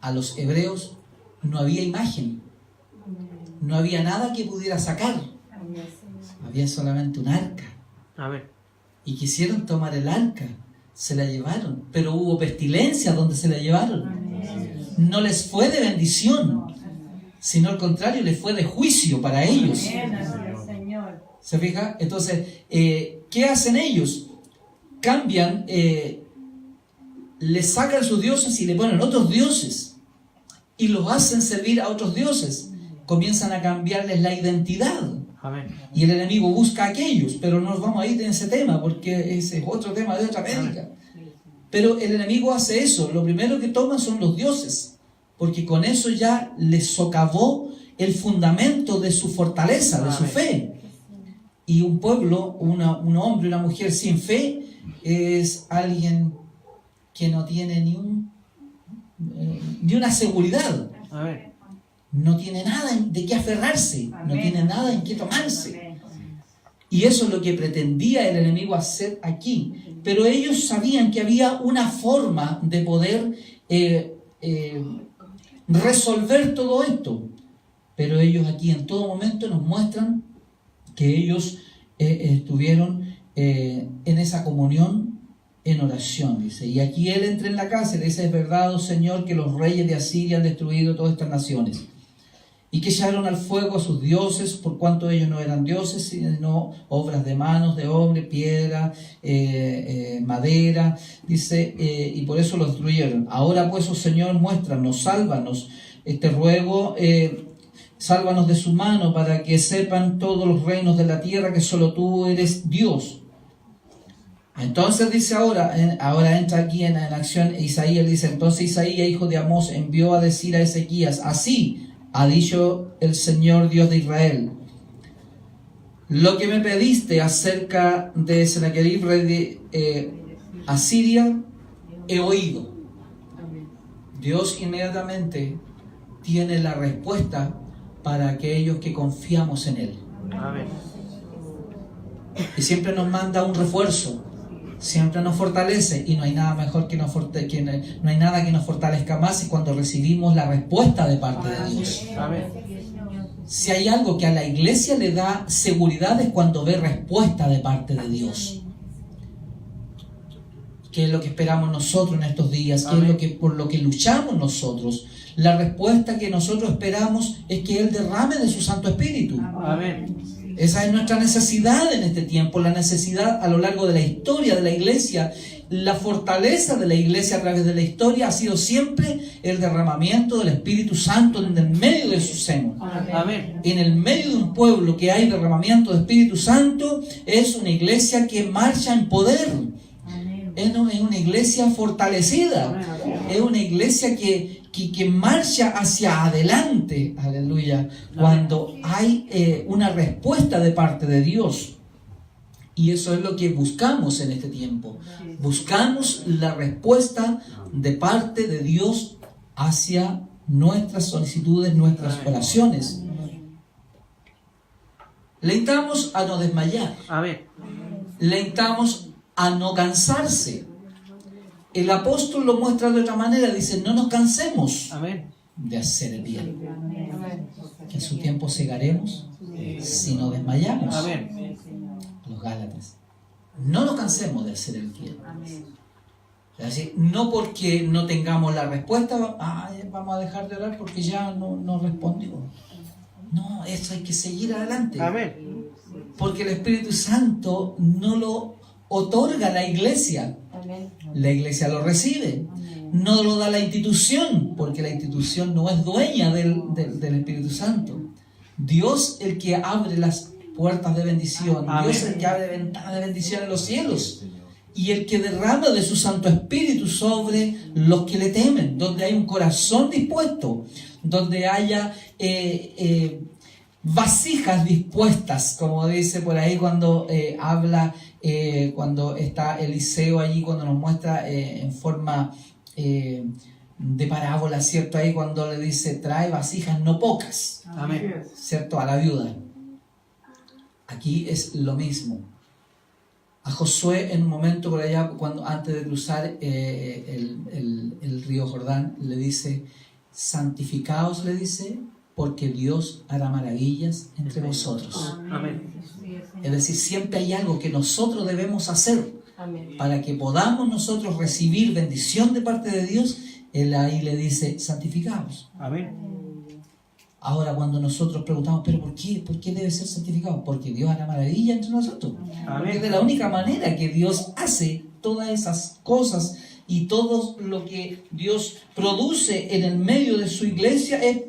A: a los hebreos, no había imagen. No había nada que pudiera sacar.
D: Amén.
A: Había solamente un arca.
C: Amén.
A: Y quisieron tomar el arca. Se la llevaron. Pero hubo pestilencia donde se la llevaron.
D: Amén.
A: No les fue de bendición, sino al contrario, les fue de juicio para ellos.
D: Amén. Así es, Señor.
A: ¿Se fija? Entonces, ¿qué hacen ellos? Cambian, les sacan sus dioses y le ponen otros dioses. Y los hacen servir a otros dioses. Comienzan a cambiarles la identidad.
C: Amén.
A: Y el enemigo busca a aquellos, pero no nos vamos a ir en ese tema, porque ese es otro tema de otra prédica. Pero el enemigo hace eso. Lo primero que toman son los dioses, porque con eso ya les socavó el fundamento de su fortaleza, de su fe. Y un pueblo, un hombre, una mujer sin fe, es alguien que no tiene ni una seguridad.
C: Amén.
A: No tiene nada de qué aferrarse, no
D: Amén.
A: tiene nada en qué tomarse.
D: Amén.
A: Y eso es lo que pretendía el enemigo hacer aquí. Pero ellos sabían que había una forma de poder resolver todo esto. Pero ellos aquí en todo momento nos muestran que ellos estuvieron en esa comunión en oración, dice. Y aquí él entra en la casa y le dice: es verdad, oh Señor, que los reyes de Asiria han destruido todas estas naciones, y que echaron al fuego a sus dioses, por cuanto ellos no eran dioses, sino obras de manos de hombre, piedra, madera, dice, y por eso los destruyeron. Ahora pues, oh Señor, muéstranos, sálvanos, te ruego, sálvanos de su mano, para que sepan todos los reinos de la tierra que solo tú eres Dios. Entonces dice ahora entra aquí en acción Isaías, dice: entonces Isaías, hijo de Amós, envió a decir a Ezequías: así ha dicho el Señor Dios de Israel, lo que me pediste acerca de Sennacherib, rey de Asiria, he oído. Dios inmediatamente tiene la respuesta para aquellos que confiamos en Él.
C: Amén.
A: Y siempre nos manda un refuerzo, siempre nos fortalece, y no hay nada mejor que no hay nada que nos fortalezca más, es cuando recibimos la respuesta de parte de Dios.
C: Amén.
A: Si hay algo que a la iglesia le da seguridad, es cuando ve respuesta de parte de Dios. ¿Qué es lo que esperamos nosotros en estos días? ¿Qué es lo que, por lo que luchamos nosotros? La respuesta que nosotros esperamos es que Él derrame de su Santo Espíritu.
C: Amén.
A: Esa es nuestra necesidad en este tiempo, la necesidad a lo largo de la historia de la iglesia. La fortaleza de la iglesia a través de la historia ha sido siempre el derramamiento del Espíritu Santo en el medio de su seno.
C: Amén.
A: En el medio de un pueblo que hay derramamiento de Espíritu Santo, es una iglesia que marcha en poder. Es una iglesia fortalecida. Es una iglesia que marcha hacia adelante. Aleluya. Cuando hay una respuesta de parte de Dios. Y eso es lo que buscamos en este tiempo. Buscamos la respuesta de parte de Dios hacia nuestras solicitudes, nuestras oraciones. Le invitamos a no desmayar.
C: Amén.
A: Le invitamos a no cansarse. El apóstol lo muestra de otra manera. Dice: no nos cansemos
C: Amén.
A: de hacer el bien, que a su tiempo segaremos si no desmayamos.
C: Amén.
A: Los Gálatas. No nos cansemos de hacer el bien. Es decir, no porque no tengamos la respuesta, vamos a dejar de orar porque ya no respondió. No, eso hay que seguir adelante.
C: Amén.
A: Porque el Espíritu Santo no lo otorga la iglesia.
D: Amén.
A: La iglesia lo recibe. No lo da la institución, porque la institución no es dueña del Espíritu Santo. Dios el que abre las puertas de bendición.
C: Amén.
A: Dios el que abre ventanas de bendición en los cielos. Y el que derrama de su Santo Espíritu sobre los que le temen. Donde hay un corazón dispuesto. Donde haya vasijas dispuestas, como dice por ahí cuando habla, cuando está Eliseo allí, cuando nos muestra en forma de parábola, ¿cierto? Ahí cuando le dice, trae vasijas no pocas,
C: Amén.
A: ¿cierto? A la viuda. Aquí es lo mismo. A Josué en un momento por allá, cuando antes de cruzar el río Jordán, le dice, santificaos, le dice, porque Dios hará maravillas entre vosotros.
C: Amén.
A: Es decir, siempre hay algo que nosotros debemos hacer
D: Amén.
A: para que podamos nosotros recibir bendición de parte de Dios. Él ahí le dice, santificaos.
C: Amén.
A: Ahora cuando nosotros preguntamos, ¿pero por qué? ¿Por qué debe ser santificado? Porque Dios hará maravilla entre nosotros. Porque de la única manera que Dios hace todas esas cosas y todo lo que Dios produce en el medio de su iglesia es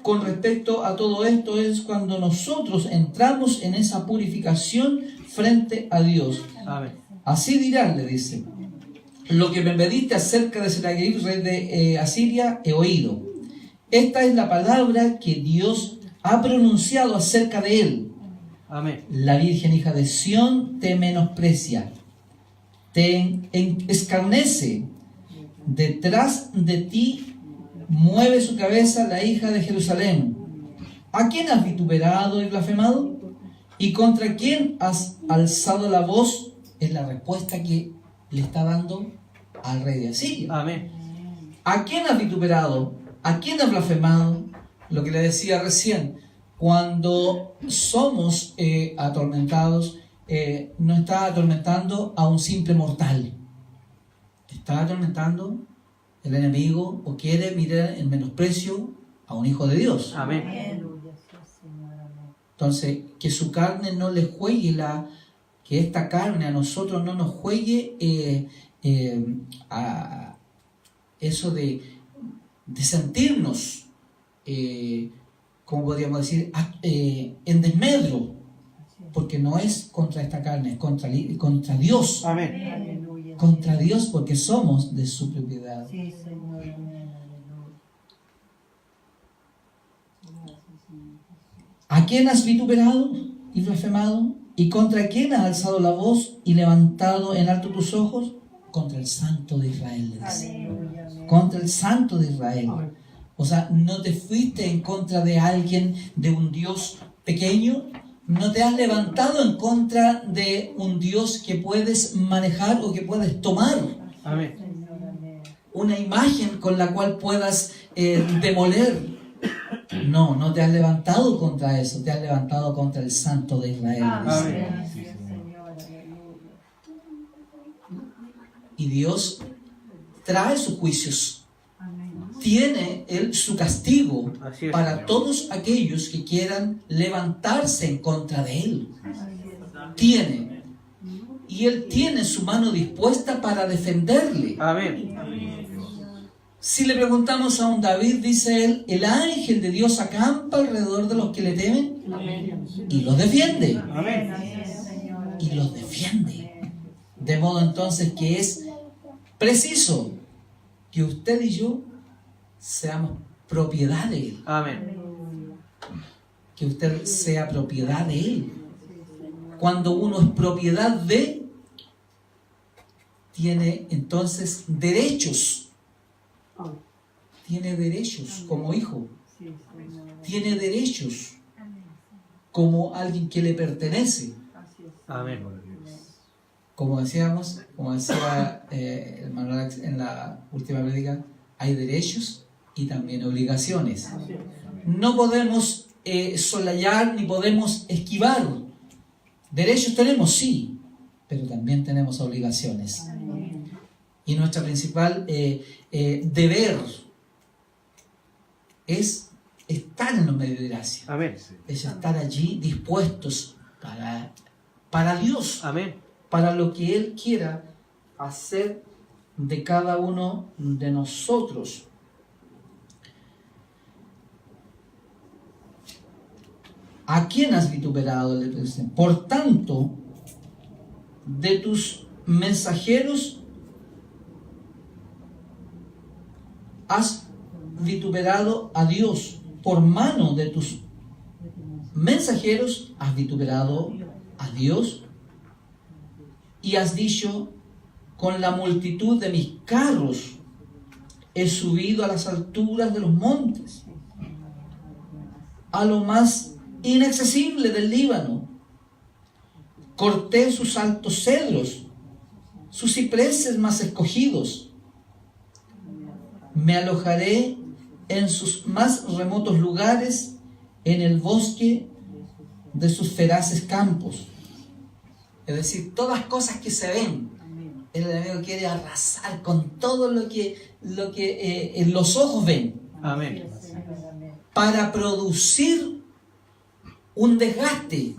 A: con respecto a todo esto, es cuando nosotros entramos en esa purificación frente a Dios.
C: Amén.
A: Así dirán, le dice, lo que me pediste acerca de Senaquerib, rey de Asiria, he oído. Esta es la palabra que Dios ha pronunciado acerca de él.
C: Amén.
A: La Virgen hija de Sión te menosprecia, te escarnece. Detrás de ti mueve su cabeza la hija de Jerusalén. ¿A quién has vituperado y blasfemado? ¿Y contra quién has alzado la voz? Es la respuesta que le está dando al rey de Asiria.
C: Amén.
A: ¿A quién has vituperado? ¿A quién has blasfemado? Lo que le decía recién, cuando somos atormentados, no está atormentando a un simple mortal. Está atormentando el enemigo o quiere mirar en menosprecio a un hijo de Dios.
C: Amén.
D: Aleluya, sí, Señor, amén.
A: Entonces, que su carne no le juegue que esta carne a nosotros no nos juegue a eso de sentirnos, como podríamos decir, en desmedro, porque no es contra esta carne, es contra Dios,
C: Amén.
D: Aleluya.
A: contra Dios, porque somos de su propiedad.
D: Sí, Señor, amén. Aleluya.
A: ¿A quién has vituperado y blasfemado? ¿Y contra quién has alzado la voz y levantado en alto tus ojos? Contra el Santo de Israel, le dice.
D: Aleluya, amén.
A: Contra el Santo de Israel. O sea, no te fuiste en contra de alguien, de un Dios pequeño. No te has levantado en contra de un Dios que puedes manejar o que puedes tomar.
C: Amén.
D: Señor, amén.
A: Una imagen con la cual puedas demoler. No te has levantado contra eso. Te has levantado contra el Santo de Israel. dice.
C: Amén.
D: Gracias, Señor, aleluya.
A: Y Dios trae sus juicios.
D: Amén.
A: Tiene Él su castigo
C: Así es,
A: para
C: Señor.
A: todos aquellos que quieran levantarse en contra de Él.
D: Así es.
A: Tiene. Y Él tiene su mano dispuesta para defenderle.
C: Amén.
A: Si le preguntamos a un David, dice él, el ángel de Dios acampa alrededor de los que le temen y los defiende.
C: Amén.
D: Así es, Señor.
A: Y los defiende. De modo entonces que es preciso que usted y yo seamos propiedad de Él.
C: Amén.
A: Que usted sea propiedad de Él. Cuando uno es propiedad de, tiene entonces derechos. Tiene derechos como hijo.
D: Sí, Señor.
A: Tiene derechos como alguien que le pertenece.
D: Así es.
C: Amén.
A: Como decíamos, como decía el hermano Alex en la última prédica, hay derechos y también obligaciones. No podemos solayar ni podemos esquivar. Derechos tenemos, sí, pero también tenemos obligaciones. Y nuestra principal deber es estar en los medios de gracia.
C: Amén.
A: Es estar allí dispuestos para Dios.
C: Amén.
A: para lo que Él quiera hacer de cada uno de nosotros. ¿A quién has vituperado? Le dice. Por tanto, de tus mensajeros has vituperado a Dios. Por mano de tus mensajeros has vituperado a Dios. Y has dicho, con la multitud de mis carros he subido a las alturas de los montes, a lo más inaccesible del Líbano. Corté sus altos cedros, sus cipreses más escogidos. Me alojaré en sus más remotos lugares, en el bosque de sus feraces campos. Es decir, todas cosas que se ven. El enemigo quiere arrasar con todo lo que los ojos ven.
C: Amén.
A: Para producir un desgaste.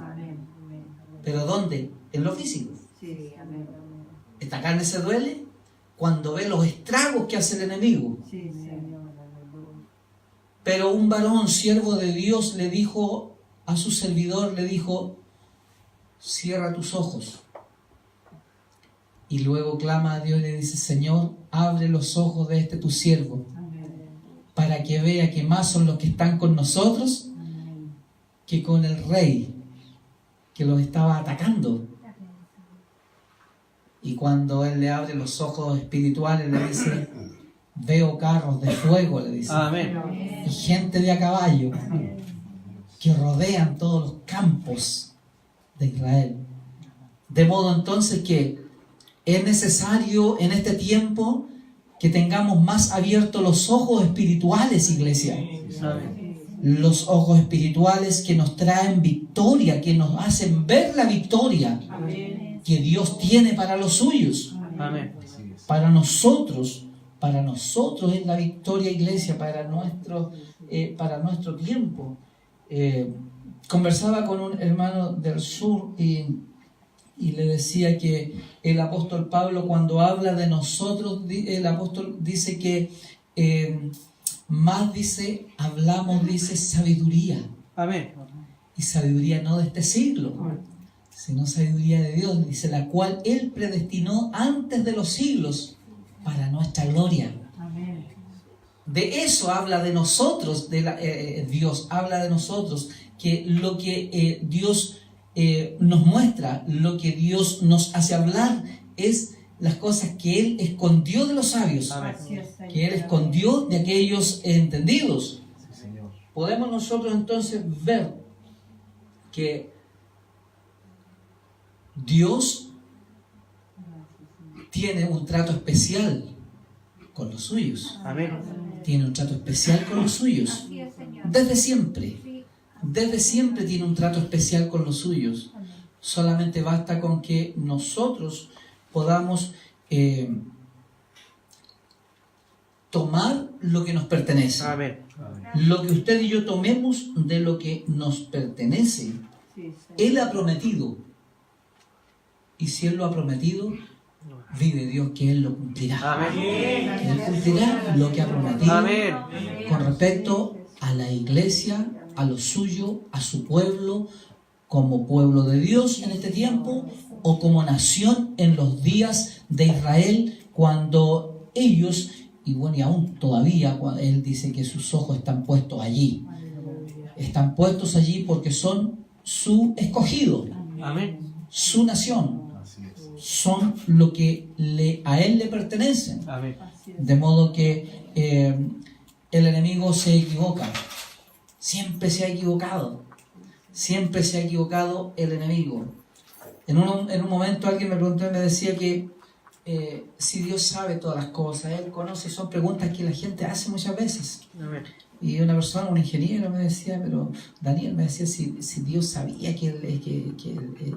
A: ¿Pero dónde? En lo físico.
B: Sí, amén.
A: Esta carne se duele cuando ve los estragos que hace el enemigo.
B: Sí, Señor, aleluya.
A: Pero un varón, siervo de Dios, le dijo a su servidor, le dijo, cierra tus ojos. Y luego clama a Dios y le dice, Señor, abre los ojos de este tu siervo, para que vea que más son los que están con nosotros que con el rey que los estaba atacando. Y cuando él le abre los ojos espirituales, le dice, veo carros de fuego, le dice,
C: Amén.
A: y gente de a caballo que rodean todos los campos de Israel. De modo entonces que es necesario en este tiempo que tengamos más abiertos los ojos espirituales, iglesia.
C: Amén.
A: Los ojos espirituales que nos traen victoria, que nos hacen ver la victoria que Dios tiene para los suyos.
C: Amén.
A: Para nosotros es la victoria, iglesia, para nuestro tiempo. Conversaba con un hermano del sur y le decía que el apóstol Pablo, cuando habla de nosotros, el apóstol dice que más dice, hablamos, dice sabiduría.
C: Amén.
A: Y sabiduría no de este siglo, sino sabiduría de Dios, dice, la cual Él predestinó antes de los siglos para nuestra gloria.
B: Amén.
A: De eso habla de nosotros, Dios habla de nosotros, que lo que Dios nos muestra, lo que Dios nos hace hablar es las cosas que Él escondió de los sabios,
C: Amén.
A: que Él escondió de aquellos entendidos. Podemos nosotros entonces ver que Dios tiene un trato especial con los suyos.
C: Amén.
A: Tiene un trato especial con los suyos. Desde siempre. Desde siempre tiene un trato especial con los suyos. Solamente basta con que nosotros podamos tomar lo que nos pertenece.
C: Amén.
A: Lo que usted y yo tomemos de lo que nos pertenece.
B: Sí,
A: Él ha prometido. Y si Él lo ha prometido, vive Dios que Él lo cumplirá.
C: Amén.
A: Que Él cumplirá lo que ha prometido
C: Amén.
A: con respecto a la iglesia, a lo suyo, a su pueblo, como pueblo de Dios en este tiempo, o como nación en los días de Israel, cuando ellos, y bueno, y aún todavía, Él dice que sus ojos están puestos allí. Están puestos allí porque son su escogido,
C: Amén.
A: su nación. Son lo que a Él le pertenecen.
C: Amén.
A: De modo que el enemigo se equivoca. Siempre se ha equivocado. Siempre se ha equivocado el enemigo. En un momento alguien me preguntó y me decía que si Dios sabe todas las cosas, Él conoce, son preguntas que la gente hace muchas veces.
C: Amén.
A: Y una persona, un ingeniero me decía, pero Daniel me decía si Dios sabía que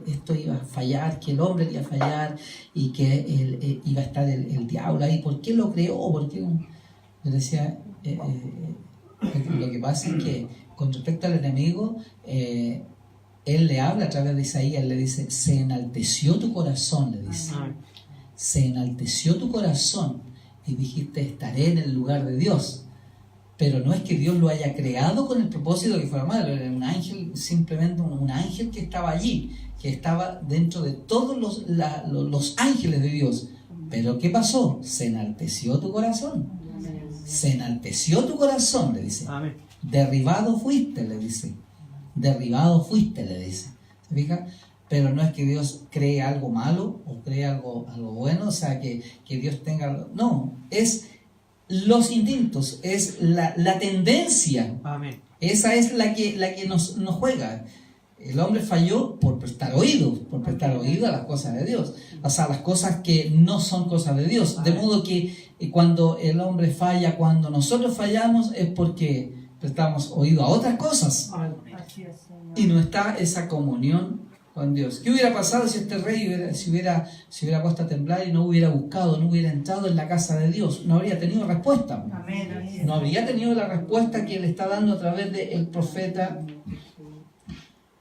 A: esto iba a fallar, que el hombre iba a fallar y que iba a estar el diablo ahí, ¿por qué lo creó? ¿Por qué? Yo decía, lo que pasa es que con respecto al enemigo, Él le habla a través de Isaías, le dice, se enalteció tu corazón, le dice.
C: Amén.
A: Se enalteció tu corazón y dijiste, estaré en el lugar de Dios. Pero no es que Dios lo haya creado con el propósito de que fuera malo, era un ángel, simplemente un ángel que estaba allí, que estaba dentro de todos los ángeles de Dios. Pero ¿qué pasó? Se enalteció tu corazón. Se enalteció tu corazón, le dice.
C: Amén.
A: Derribado fuiste, le dice. Derribado fuiste, le dice. ¿Se fija? Pero no es que Dios cree algo malo o cree algo bueno, o sea, que Dios tenga... No, es los instintos, es la tendencia.
C: Amén.
A: Esa es la que nos juega. El hombre falló por prestar oído a las cosas de Dios. O sea, las cosas que no son cosas de Dios. De modo que cuando el hombre falla, cuando nosotros fallamos, es porque prestamos oído a otras cosas.
D: Así es, Señor.
A: Y no está esa comunión con Dios. ¿Qué hubiera pasado si este rey se hubiera puesto a temblar y no hubiera buscado, no hubiera entrado en la casa de Dios? No habría tenido respuesta.
D: Amén. Así es.
A: No habría tenido la respuesta que le está dando a través del profeta.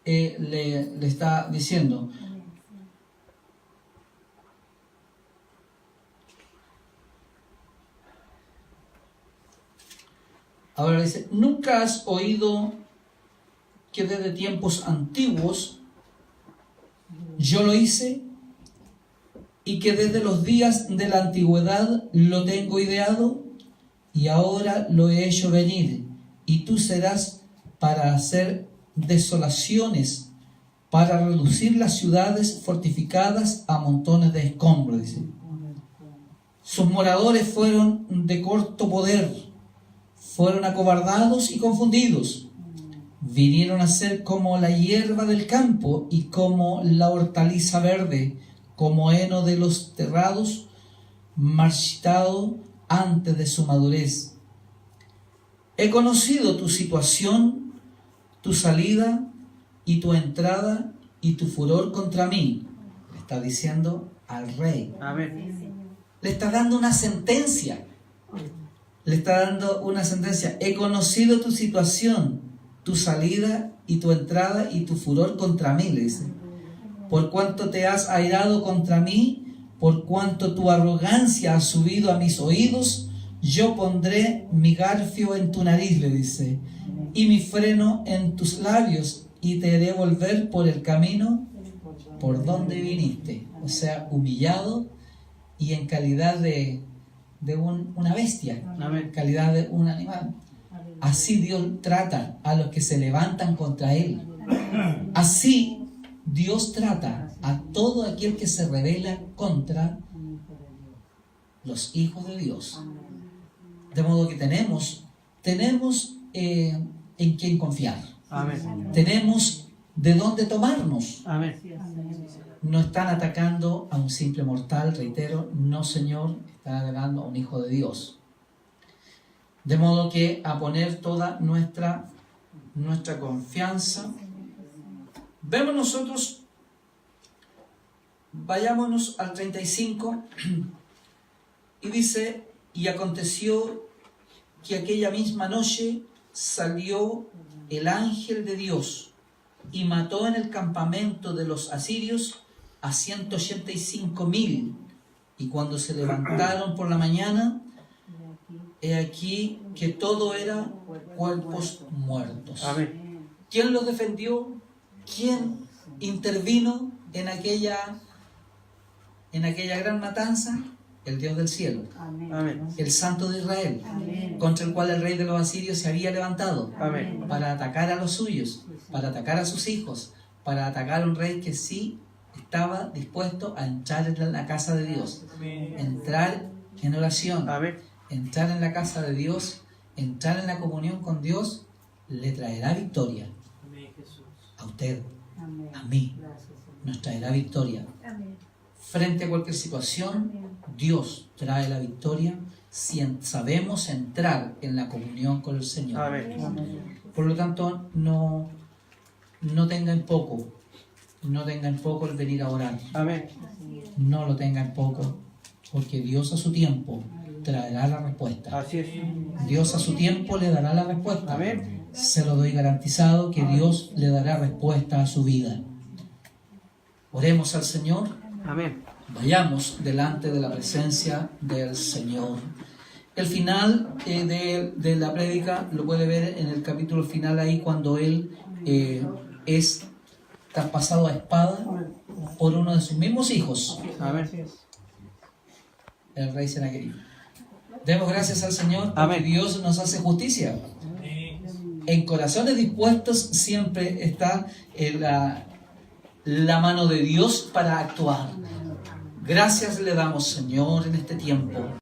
A: Le está diciendo. Ahora dice, ¿nunca has oído que desde tiempos antiguos yo lo hice y que desde los días de la antigüedad lo tengo ideado y ahora lo he hecho venir y tú serás para hacer desolaciones, para reducir las ciudades fortificadas a montones de escombros, dice. Sus moradores fueron de corto poder, fueron acobardados y confundidos. Vinieron a ser como la hierba del campo y como la hortaliza verde, como heno de los terrados, marchitado antes de su madurez. He conocido tu situación, tu salida y tu entrada y tu furor contra mí. Le está diciendo al rey.
C: Amén.
A: Le está dando una sentencia. Le está dando una sentencia. He conocido tu situación, tu salida y tu entrada y tu furor contra mí, le dice. Por cuanto te has airado contra mí, por cuanto tu arrogancia ha subido a mis oídos, yo pondré mi garfio en tu nariz, le dice, y mi freno en tus labios, y te haré volver por el camino por donde viniste. O sea, humillado y en calidad de una bestia,
C: Amén.
A: en calidad de un animal. Así Dios trata a los que se levantan contra Él. Así Dios trata a todo aquel que se rebela contra los hijos de Dios. De modo que tenemos en quién confiar.
C: Amén.
A: Tenemos de dónde tomarnos.
C: Amén.
A: No están atacando a un simple mortal, reitero, no, Señor, están atacando a un hijo de Dios. De modo que a poner toda nuestra confianza. Vemos nosotros, vayámonos al 35, y dice, y aconteció que aquella misma noche salió el ángel de Dios y mató en el campamento de los asirios a 185,000. Y cuando se levantaron por la mañana, he aquí que todo era cuerpos muertos.
C: Amén.
A: ¿Quién los defendió? ¿Quién intervino en aquella gran matanza? El Dios del cielo,
C: Amén.
A: el Santo de Israel,
D: Amén.
A: contra el cual el rey de los asirios se había levantado
C: Amén.
A: para atacar a los suyos, para atacar a sus hijos, para atacar a un rey que sí estaba dispuesto a entrar en la casa de Dios, entrar en oración,
C: Amén.
A: entrar en la casa de Dios, entrar en la comunión con Dios, le traerá victoria a usted, a mí, nos traerá victoria. Frente a cualquier situación, Dios trae la victoria si sabemos entrar en la comunión con el Señor.
C: Amén.
A: Por lo tanto, no tengan poco el venir a orar.
C: Amén.
A: No lo tengan poco, porque Dios a su tiempo traerá la respuesta.
C: Así es.
A: Dios a su tiempo le dará la respuesta.
C: Amén.
A: Se lo doy garantizado que Dios le dará respuesta a su vida. Oremos al Señor.
C: Amén.
A: Vayamos delante de la presencia del Señor. El final de la prédica lo puede ver en el capítulo final ahí cuando él es traspasado a espada por uno de sus mismos hijos,
C: Amén.
A: el rey Sennacherib. Demos gracias al Señor porque
C: Amén.
A: Dios nos hace justicia. En corazones dispuestos siempre está la mano de Dios para actuar. Gracias le damos, Señor, en este tiempo.